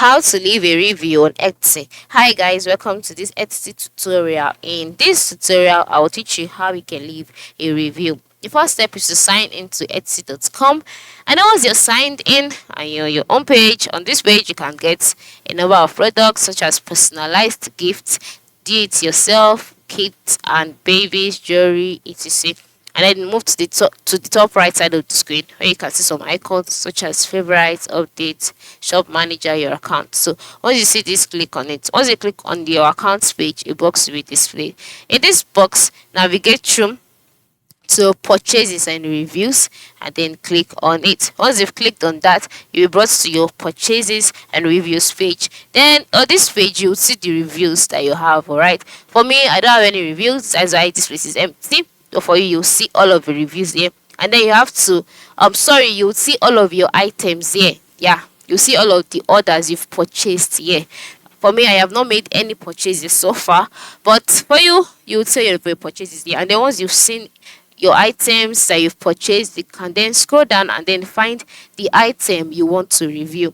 How to leave a review on Etsy. Hi guys, welcome to this Etsy tutorial. In this tutorial I will teach you how you can leave a review. The first step is to sign into etsy.com, and once you're signed in and you're on your own page, on this page you can get a number of products such as personalized gifts, do it yourself kits and babies, jewelry, etc. And then move to the top right side of the screen where you can see some icons such as favorites, updates, shop manager, your account. So once you see this, click on it. Once you click on your accounts page, a box will be displayed. In this box, navigate through to purchases and reviews, and then click on it. Once you've clicked on that, you'll be brought to your purchases and reviews page. Then on this page you'll see the reviews that you have. All right, for me I don't have any reviews, that's why this place is empty. So for you, you'll see all of the reviews here, and then you have to you'll see all of your items here. Yeah, you'll see all of the orders you've purchased here. For me, I have not made any purchases so far, but for you, you would say your purchases here. And then once you've seen your items that you've purchased, you can then scroll down and then find the item you want to review.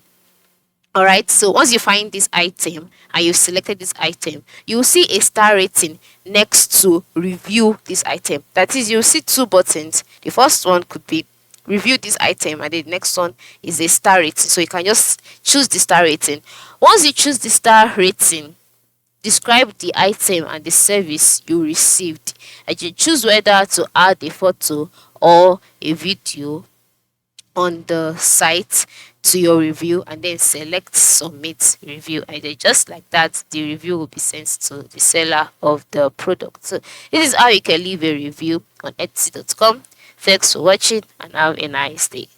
All right, so once you find this item and you've selected this item, you will see a star rating next to review this item. That is, you'll see two buttons. The first one could be review this item, and the next one is a star rating. So you can just choose the star rating. Once you choose the star rating, describe the item and the service you received, and you choose whether to add a photo or a video on the site to your review, and then select submit review, and then just like that the review will be sent to the seller of the product. So this is how you can leave a review on etsy.com. Thanks for watching and have a nice day.